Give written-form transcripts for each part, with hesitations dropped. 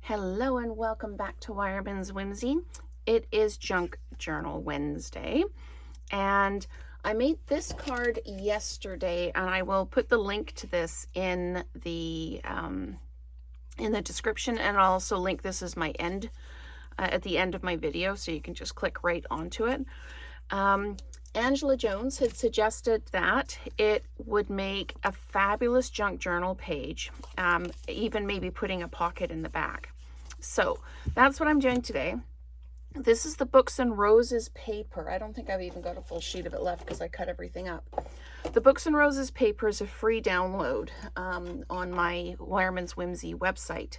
Hello and welcome back to Weyermann's Whimsy. It is Junk Journal Wednesday, and I made this card yesterday, and I will put the link to this in the description, and I'll also link this as my end at the end of my video, so you can just click right onto it. Angela Jones had suggested that it would make a fabulous junk journal page, even maybe putting a pocket in the back. So that's what I'm doing today. This is the Books and Roses paper. I don't think I've even got a full sheet of it left because I cut everything up. The Books and Roses paper is a free download on my Weyermann's Whimsy website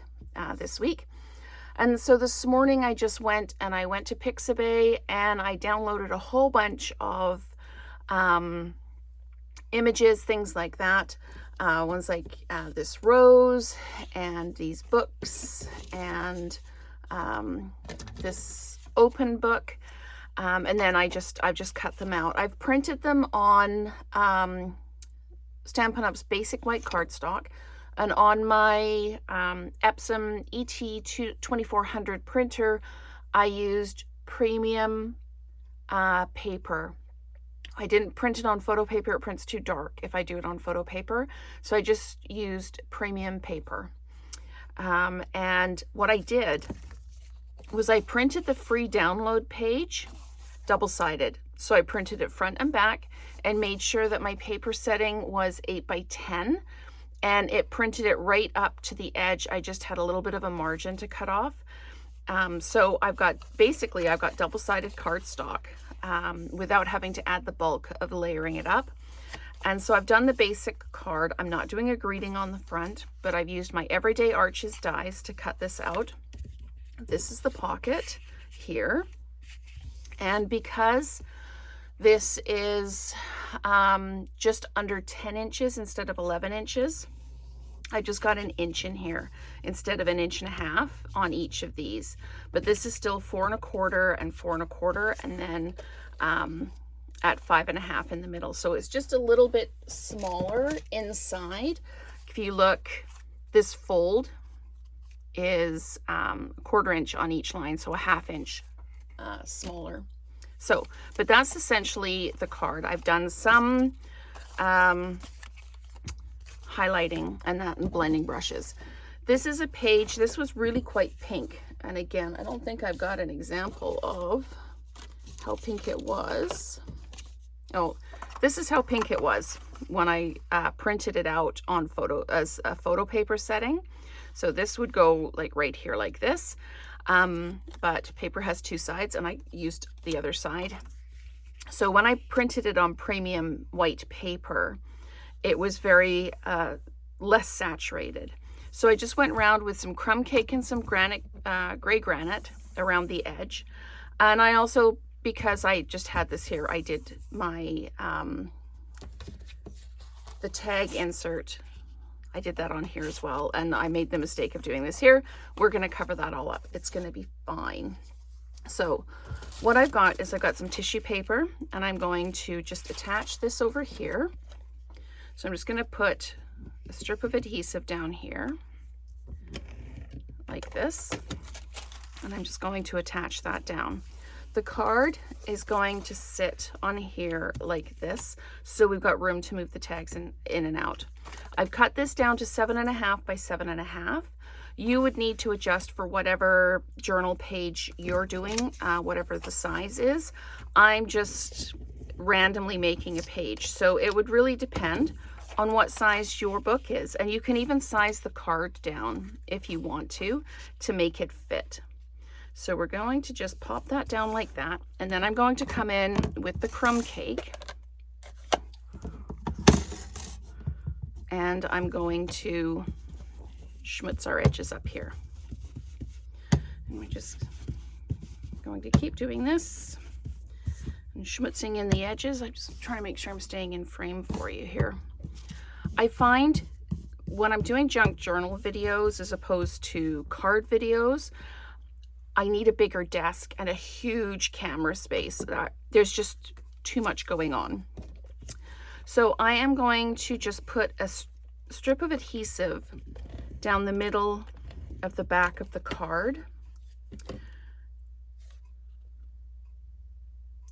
this week. And so this morning I just went to Pixabay and I downloaded a whole bunch of images, things like that. Ones like this rose and these books and this open book. And then I've just cut them out. I've printed them on Stampin' Up's basic white cardstock. And on my Epsom ET2400 printer, I used premium paper. I didn't print it on photo paper. It prints too dark if I do it on photo paper. So I just used premium paper. And what I did was I printed the free download page double-sided. So I printed it front and back and made sure that my paper setting was 8 by 10. And it printed it right up to the edge. I just had a little bit of a margin to cut off. So I've got double-sided cardstock without having to add the bulk of layering it up. And so I've done the basic card. I'm not doing a greeting on the front, but I've used my Everyday Arches dies to cut this out. This is the pocket here. And because this is just under 10 inches instead of 11 inches, I just got an inch in here instead of an 1.5 inches on each of these. But this is still 4 1/4 and 4 1/4, and then at 5 1/2 in the middle. So it's just a little bit smaller inside. If you look, this fold is 1/4 inch on each line, so a 1/2 inch smaller. So, but that's essentially the card. I've done some highlighting and that and blending brushes. This is a page, this was really quite pink. And again, I don't think I've got an example of how pink it was. Oh, this is how pink it was when I printed it out on as a photo paper setting. So this would go like right here like this. But paper has two sides and I used the other side. So when I printed it on premium white paper, it was very less saturated. So I just went around with some crumb cake and some gray granite around the edge. And I also, because I just had this here, I did my, the tag insert. I did that on here as well, and I made the mistake of doing this here. We're gonna cover that all up. It's gonna be fine. So what I've got is I've got some tissue paper, and I'm going to just attach this over here. So I'm just gonna put a strip of adhesive down here, like this, and I'm just going to attach that down. The card is going to sit on here like this, so we've got room to move the tags in and out. I've cut this down to 7 1/2 by 7 1/2. You would need to adjust for whatever journal page you're doing, whatever the size is. I'm just randomly making a page, so it would really depend on what size your book is. And you can even size the card down if you want to make it fit. So we're going to just pop that down like that. And then I'm going to come in with the crumb cake. And I'm going to schmutz our edges up here. And we're just going to keep doing this and schmutzing in the edges. I'm just trying to make sure I'm staying in frame for you here. I find when I'm doing junk journal videos as opposed to card videos, I need a bigger desk and a huge camera space. There's just too much going on. So I am going to just put a strip of adhesive down the middle of the back of the card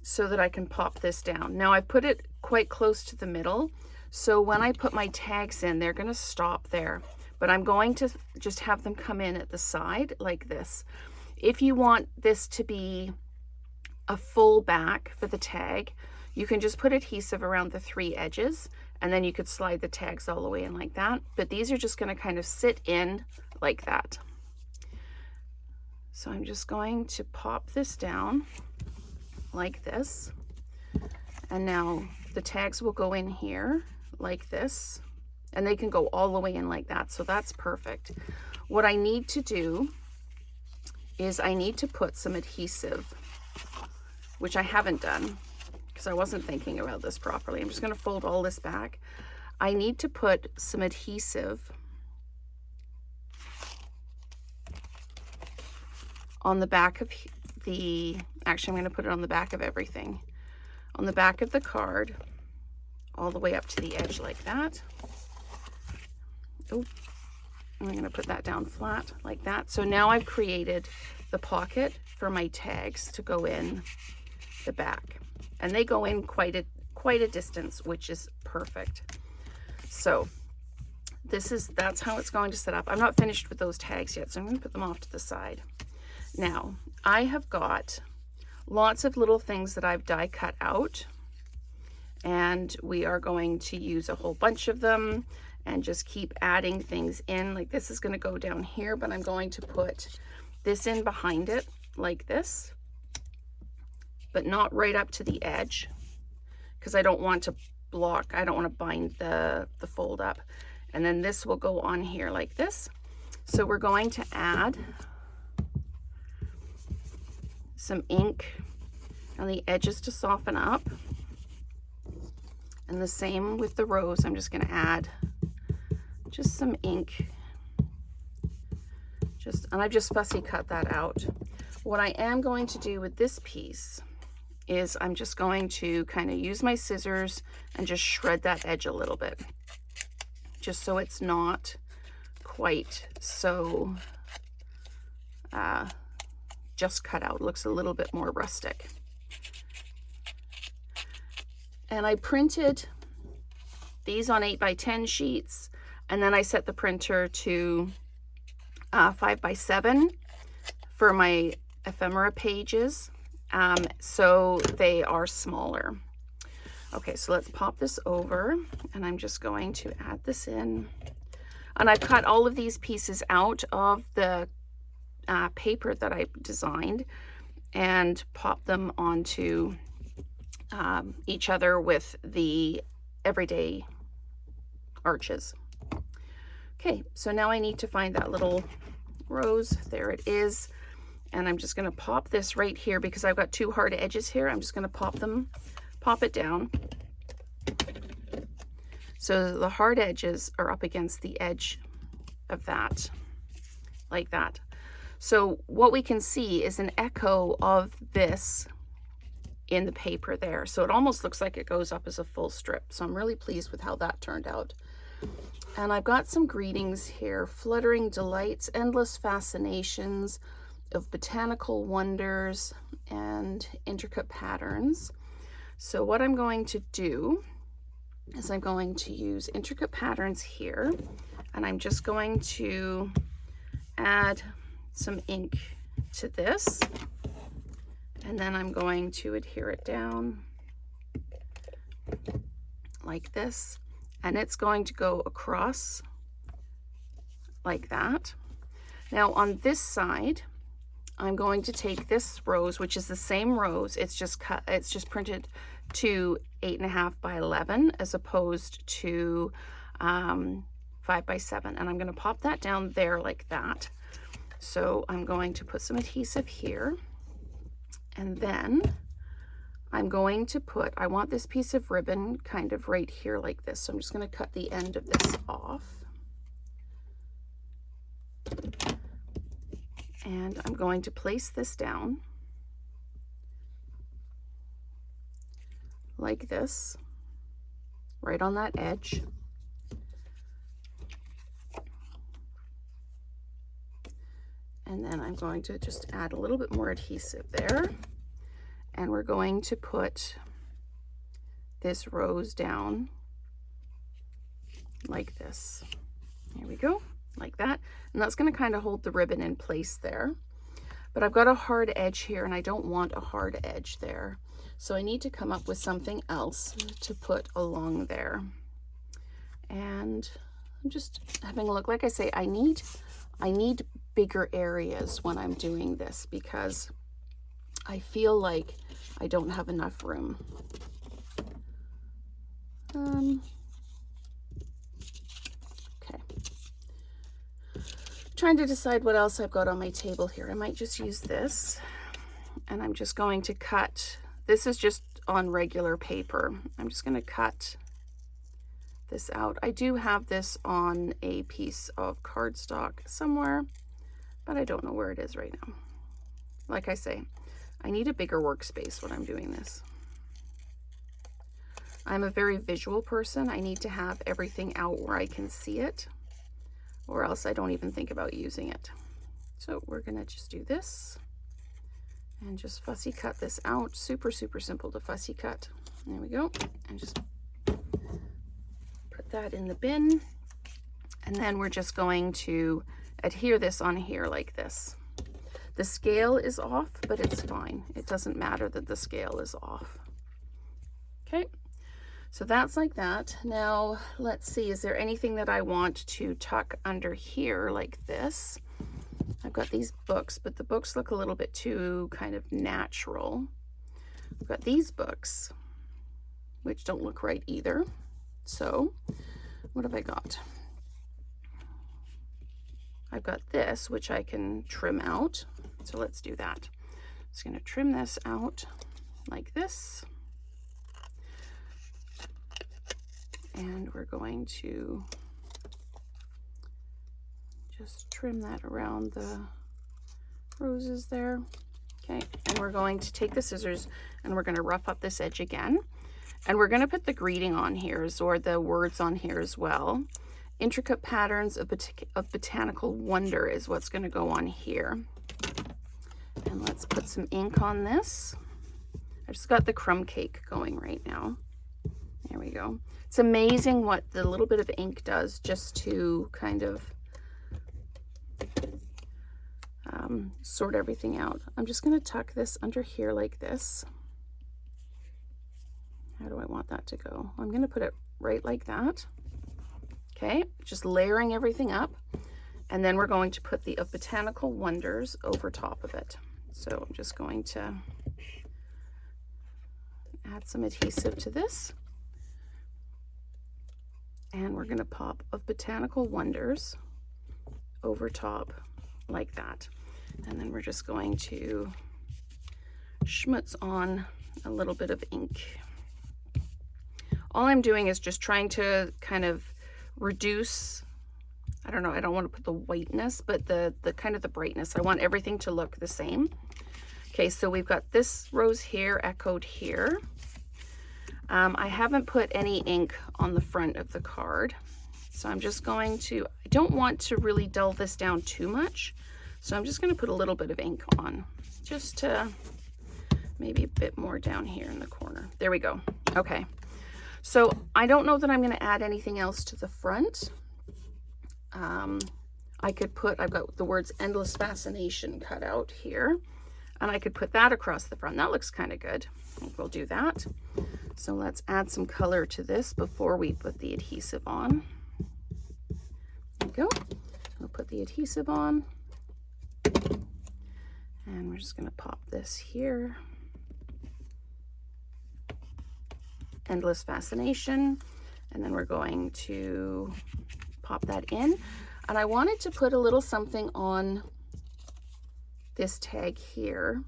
so that I can pop this down. Now I've put it quite close to the middle, so when I put my tags in, they're going to stop there. But I'm going to just have them come in at the side like this. If you want this to be a full back for the tag, you can just put adhesive around the 3 edges, and then you could slide the tags all the way in like that. But these are just going to kind of sit in like that. So I'm just going to pop this down like this. And now the tags will go in here like this, and they can go all the way in like that. So that's perfect. What I need to do is I need to put some adhesive, which I haven't done because I wasn't thinking about this properly. I'm just going to fold all this back. I need to put some adhesive on the back of the, actually I'm going to put it on the back of everything. On the back of the card, all the way up to the edge like that. Oh, I'm going to put that down flat like that. So now I've created the pocket for my tags to go in the back. And they go in quite a distance, which is perfect. So that's how it's going to set up. I'm not finished with those tags yet, so I'm going to put them off to the side. Now, I have got lots of little things that I've die cut out, and we are going to use a whole bunch of them and just keep adding things in. Like this is going to go down here, but I'm going to put this in behind it like this, but not right up to the edge because I don't want to block, I don't want to bind the fold up. And then this will go on here like this. So we're going to add some ink on the edges to soften up. And the same with the rose. I'm just going to add just some ink. And I've just fussy cut that out. What I am going to do with this piece is I'm just going to kind of use my scissors and just shred that edge a little bit, just so it's not quite so just cut out. It looks a little bit more rustic. And I printed these on 8x10 sheets, and then I set the printer to 5x7 for my ephemera pages, so they are smaller. Okay, so let's pop this over, and I'm just going to add this in. And I've cut all of these pieces out of the paper that I designed and pop them onto each other with the everyday arches. Okay, so now I need to find that little rose. There it is. And I'm just going to pop this right here because I've got 2 hard edges here. I'm just going to pop it down. So the hard edges are up against the edge of that, like that. So what we can see is an echo of this in the paper there. So it almost looks like it goes up as a full strip. So I'm really pleased with how that turned out. And I've got some greetings here: fluttering delights, endless fascinations of botanical wonders, and intricate patterns. So what I'm going to do is I'm going to use intricate patterns here, and I'm just going to add some ink to this, and then I'm going to adhere it down like this, and it's going to go across like that. Now on this side, I'm going to take this rose, which is the same rose, it's just printed to 8.5 by 11 as opposed to 5 by 7, and I'm going to pop that down there like that. So I'm going to put some adhesive here, and then I'm going to put, I want this piece of ribbon kind of right here like this, so I'm just going to cut the end of this off. And I'm going to place this down like this, right on that edge. And then I'm going to just add a little bit more adhesive there. And we're going to put this rose down like this. Here we go, like that. And that's going to kind of hold the ribbon in place there. But I've got a hard edge here and I don't want a hard edge there. So I need to come up with something else to put along there. And I'm just having a look. Like I say, I need bigger areas when I'm doing this because I feel like I don't have enough room. Okay. Trying to decide what else I've got on my table here. I might just use this, and I'm just going to cut. This is just on regular paper. I'm just going to cut this out. I do have this on a piece of cardstock somewhere, but I don't know where it is right now. Like I say, I need a bigger workspace when I'm doing this. I'm a very visual person. I need to have everything out where I can see it, or else I don't even think about using it. So we're gonna just do this and just fussy cut this out. Super, super simple to fussy cut. There we go. And just put that in the bin. And then we're just going to adhere this on here like this. The scale is off, but it's fine. It doesn't matter that the scale is off. Okay. So that's like that. Now, let's see, is there anything that I want to tuck under here like this? I've got these books, but the books look a little bit too kind of natural. I've got these books, which don't look right either. So, what have I got? I've got this, which I can trim out. So let's do that. I'm just going to trim this out like this. And we're going to just trim that around the roses there. Okay, and we're going to take the scissors and we're going to rough up this edge again. And we're going to put the greeting on here, or the words on here as well. Intricate patterns of botanical wonder is what's going to go on here. And let's put some ink on this. I just got the crumb cake going right now. There we go. It's amazing what the little bit of ink does just to kind of sort everything out. I'm just going to tuck this under here like this. How do I want that to go? I'm going to put it right like that. Okay, just layering everything up. And then we're going to put the Botanical Wonders over top of it. So I'm just going to add some adhesive to this. And we're going to pop of Botanical Wonders over top like that. And then we're just going to schmutz on a little bit of ink. All I'm doing is just trying to kind of reduce, I don't know, I don't want to put the whiteness, but the kind of the brightness. I want everything to look the same. Okay, so we've got this rose here echoed here. I haven't put any ink on the front of the card. So I'm just going to, I don't want to really dull this down too much. So I'm just going to put a little bit of ink on, just to maybe a bit more down here in the corner. There we go. Okay. So I don't know that I'm going to add anything else to the front. I could put, I've got the words Endless Fascination cut out here, and I could put that across the front. That looks kind of good. I think we'll do that. So let's add some color to this before we put the adhesive on. There we go. We'll put the adhesive on. And we're just going to pop this here. Endless Fascination. And then we're going to pop that in. And I wanted to put a little something on this tag here.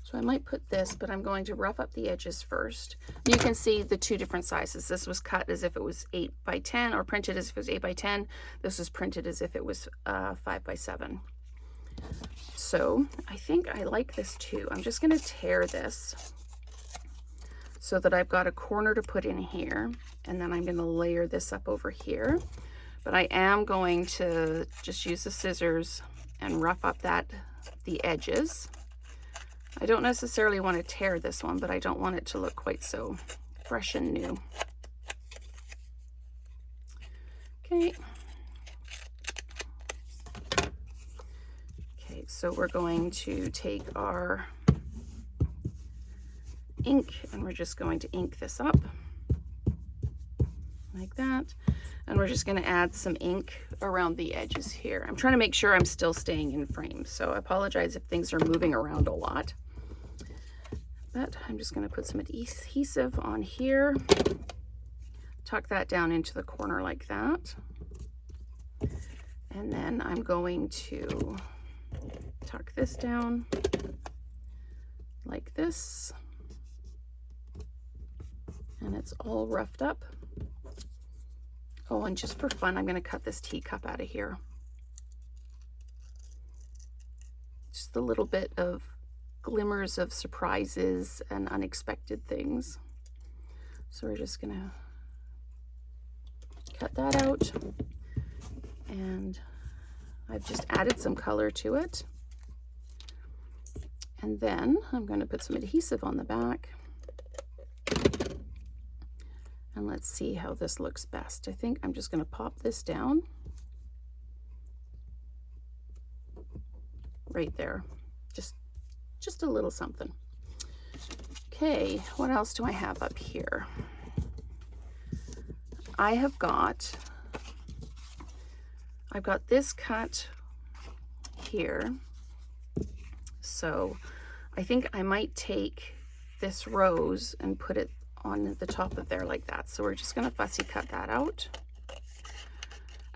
So I might put this, but I'm going to rough up the edges first. You can see the two different sizes. This was cut as if it was 8 by 10, or printed as if it was 8 by 10. This was printed as if it was 5 by 7. So I think I like this too. I'm just going to tear this so that I've got a corner to put in here, and then I'm going to layer this up over here. But I am going to just use the scissors and rough up the edges. I don't necessarily want to tear this one, but I don't want it to look quite so fresh and new. Okay. Okay, so we're going to take our ink and we're just going to ink this up like that. And we're just going to add some ink around the edges here. I'm trying to make sure I'm still staying in frame, so I apologize if things are moving around a lot. But I'm just going to put some adhesive on here, tuck that down into the corner like that. And then I'm going to tuck this down like this. And it's all roughed up. Oh, and just for fun, I'm going to cut this teacup out of here. Just a little bit of glimmers of surprises and unexpected things. So we're just going to cut that out. And I've just added some color to it. And then I'm going to put some adhesive on the back. And let's see how this looks best. I think I'm just going to pop this down right there. Just a little something. Okay, what else do I have up here? I've got this cut here. So I think I might take this rose and put it on the top of there like that. So we're just going to fussy cut that out.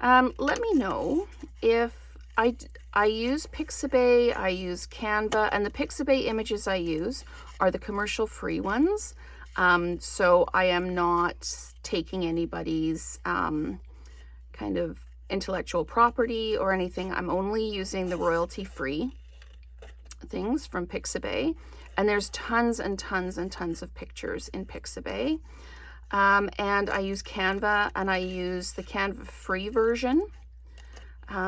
Let me know if I use Pixabay, I use Canva, and the Pixabay images I use are the commercial free ones. So I am not taking anybody's kind of intellectual property or anything. I'm only using the royalty free things from Pixabay. And there's tons and tons and tons of pictures in Pixabay. And I use Canva, and I use the Canva free version.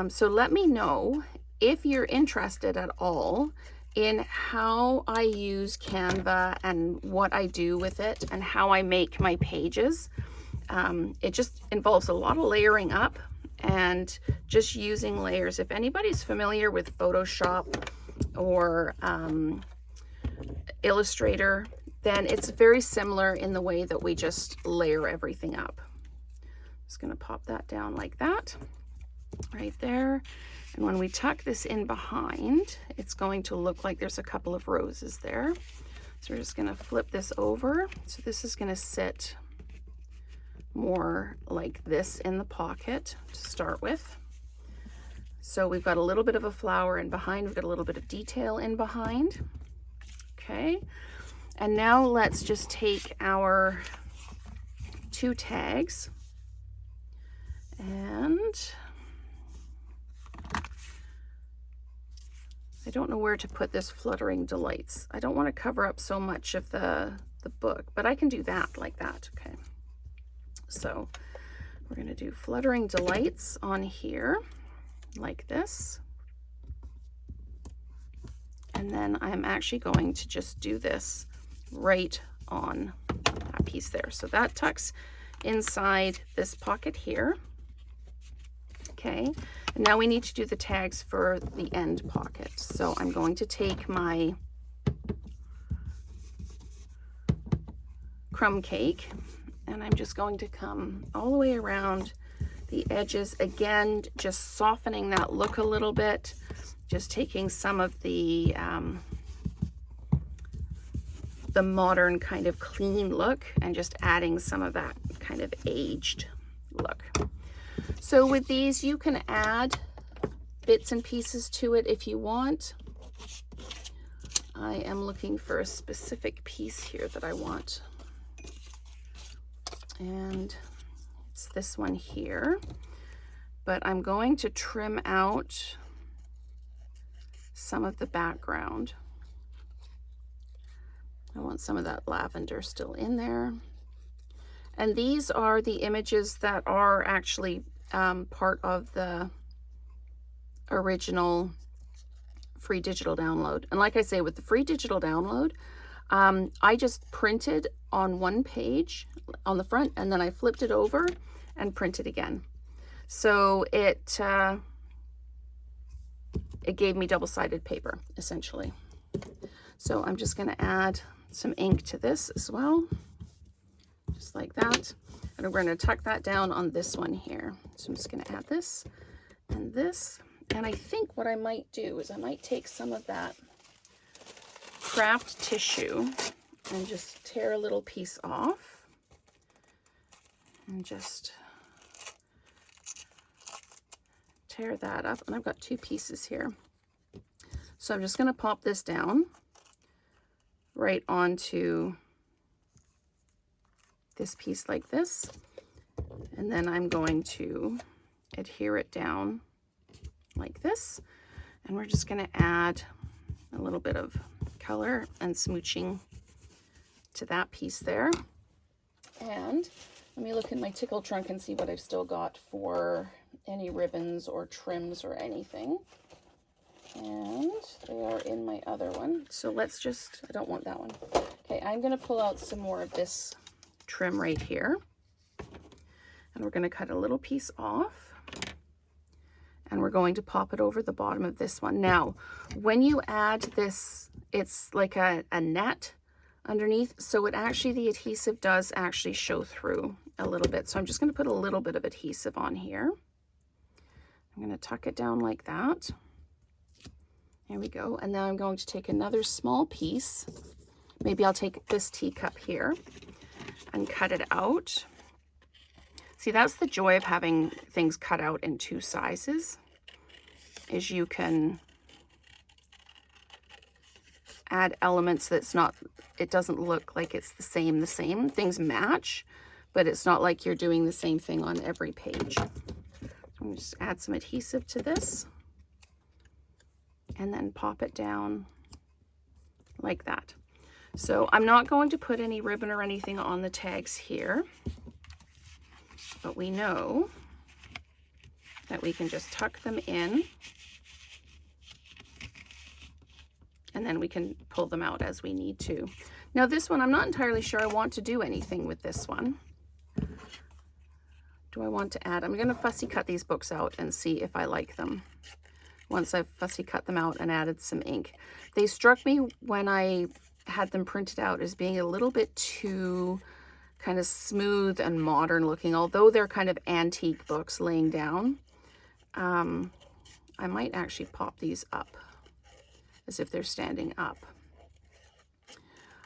So let me know if you're interested at all in how I use Canva and what I do with it and how I make my pages. It just involves a lot of layering up and just using layers. If anybody's familiar with Photoshop or Illustrator, then it's very similar in the way that we just layer everything up. Just going to pop that down like that, right there. And when we tuck this in behind, it's going to look like there's a couple of roses there. So we're just going to flip this over. So this is going to sit more like this in the pocket to start with. So we've got a little bit of a flower in behind. We've got a little bit of detail in behind. Okay. And now let's just take our 2 tags and I don't know where to put this Fluttering Delights. I don't want to cover up so much of the book, but I can do that like that. Okay. So we're going to do Fluttering Delights on here like this. And then I'm actually going to just do this right on that piece there. So that tucks inside this pocket here. Okay, and now we need to do the tags for the end pocket. So I'm going to take my crumb cake and I'm just going to come all the way around the edges. Again, just softening that look a little bit, just taking some of the modern kind of clean look and just adding some of that kind of aged look. So with these, you can add bits and pieces to it if you want. I am looking for a specific piece here that I want. And it's this one here. But I'm going to trim out some of the background. I want some of that lavender still in there. And these are the images that are actually part of the original free digital download. And like I say, with the free digital download, I just printed on one page on the front, and then I flipped it over and printed again. So it gave me double-sided paper, essentially. So I'm just going to add some ink to this as well, just like that. And we're going to tuck that down on this one here. So I'm just going to add this and this. And I think what I might do is I might take some of that craft tissue and just tear a little piece off and just tear that up. And I've got two pieces here. So I'm just going to pop this down right onto this piece like this. And then I'm going to adhere it down like this. And we're just going to add a little bit of color and smooching to that piece there. And let me look in my tickle trunk and see what I've still got for any ribbons or trims or anything. And they are in my other one. So let's just, I don't want that one. Okay, I'm going to pull out some more of this trim right here. And we're going to cut a little piece off. And we're going to pop it over the bottom of this one. Now, when you add this, it's like a net underneath. So it actually, the adhesive does actually show through a little bit. So I'm just going to put a little bit of adhesive on here. I'm going to tuck it down like that. There we go. And now I'm going to take another small piece. Maybe I'll take this teacup here and cut it out. See, that's the joy of having things cut out in two sizes, is you can add elements that's not, it doesn't look like it's the same. Things match, but it's not like you're doing the same thing on every page. So I'm going to just add some adhesive to this and then pop it down like that. So I'm not going to put any ribbon or anything on the tags here, but we know that we can just tuck them in and then we can pull them out as we need to. Now this one, I'm not entirely sure I want to do anything with this one. Do I want to add? I'm going to fussy cut these books out and see if I like them once I've fussy cut them out and added some ink. They struck me when I had them printed out as being a little bit too kind of smooth and modern looking, although they're kind of antique books laying down. I might actually pop these up as if they're standing up.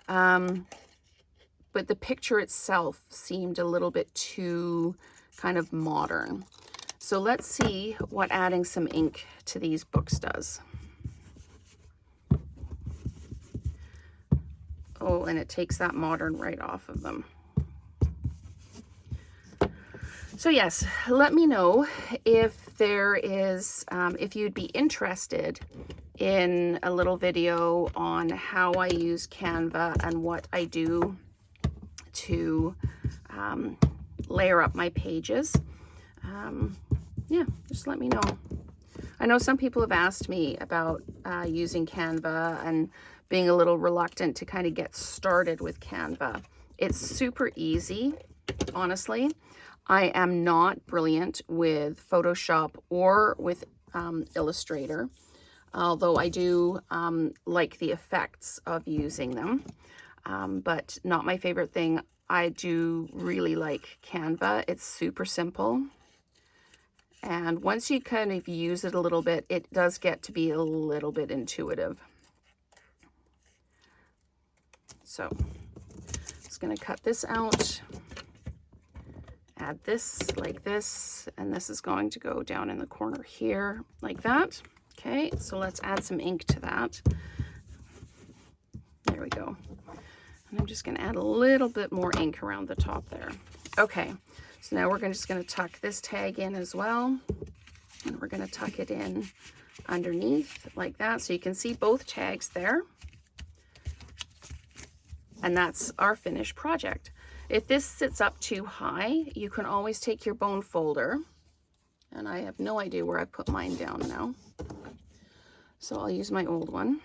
But the picture itself seemed a little bit too kind of modern. So let's see what adding some ink to these books does. Oh, and it takes that modern right off of them. So yes, let me know if there is, if you'd be interested in a little video on how I use Canva and what I do to layer up my pages. Yeah, just let me know. I know some people have asked me about using Canva and being a little reluctant to kind of get started with Canva. It's super easy, honestly. I am not brilliant with Photoshop or with Illustrator, although I do like the effects of using them, but not my favorite thing. I do really like Canva. It's super simple. And once you kind of use it a little bit, it does get to be a little bit intuitive. So just going to cut this out, add this like this, and this is going to go down in the corner here like that. Okay, so let's add some ink to that. There we go. And I'm just going to add a little bit more ink around the top there. Okay, so now we're just going to tuck this tag in as well. And we're going to tuck it in underneath like that. So you can see both tags there. And that's our finished project. If this sits up too high, you can always take your bone folder. And I have no idea where I put mine down now. So I'll use my old one.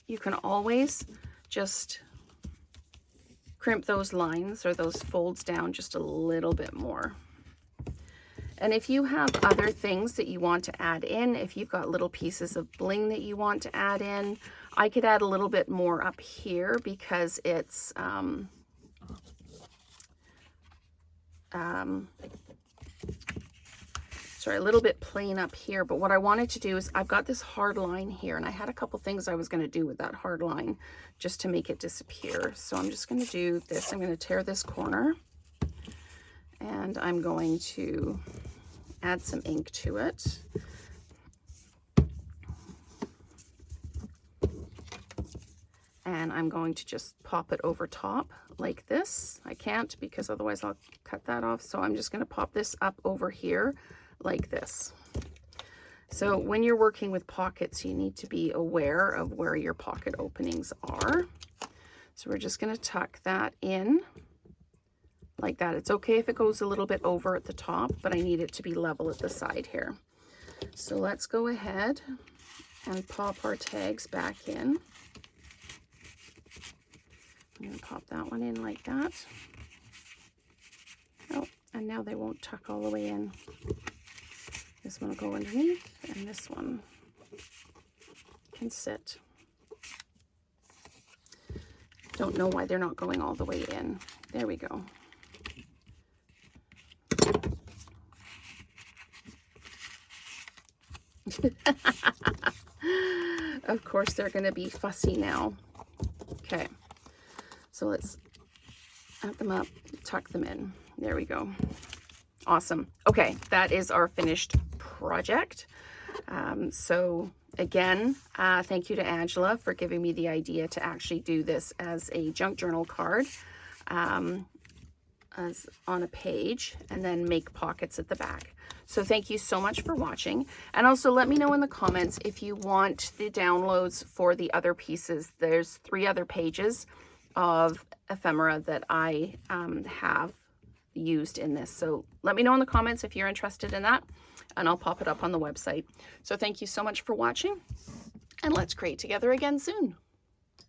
You can always just crimp those lines or those folds down just a little bit more. And if you have other things that you want to add in, if you've got little pieces of bling that you want to add in, I could add a little bit more up here because it's sorry, a little bit plain up here. But what I wanted to do is I've got this hard line here, and I had a couple things I was going to do with that hard line just to make it disappear. So I'm just going to do this. I'm going to tear this corner, and I'm going to add some ink to it. And I'm going to just pop it over top like this. I can't because otherwise I'll cut that off. So I'm just going to pop this up over here like this. So when you're working with pockets, you need to be aware of where your pocket openings are. So we're just going to tuck that in like that. It's okay if it goes a little bit over at the top, but I need it to be level at the side here. So let's go ahead and pop our tags back in. I'm going to pop that one in like that. Oh, and now they won't tuck all the way in. This one will go underneath, and this one can sit. Don't know why they're not going all the way in. There we go. Of course, they're going to be fussy now. Okay. So let's add them up, tuck them in. There we go. Awesome. Okay, that is our finished project. So again, thank you to Angela for giving me the idea to actually do this as a junk journal card as on a page and then make pockets at the back. So thank you so much for watching. And also let me know in the comments if you want the downloads for the other pieces. There's 3 other pages of ephemera that I have used in this. So let me know in the comments if you're interested in that, and I'll pop it up on the website. So thank you so much for watching, and let's create together again soon.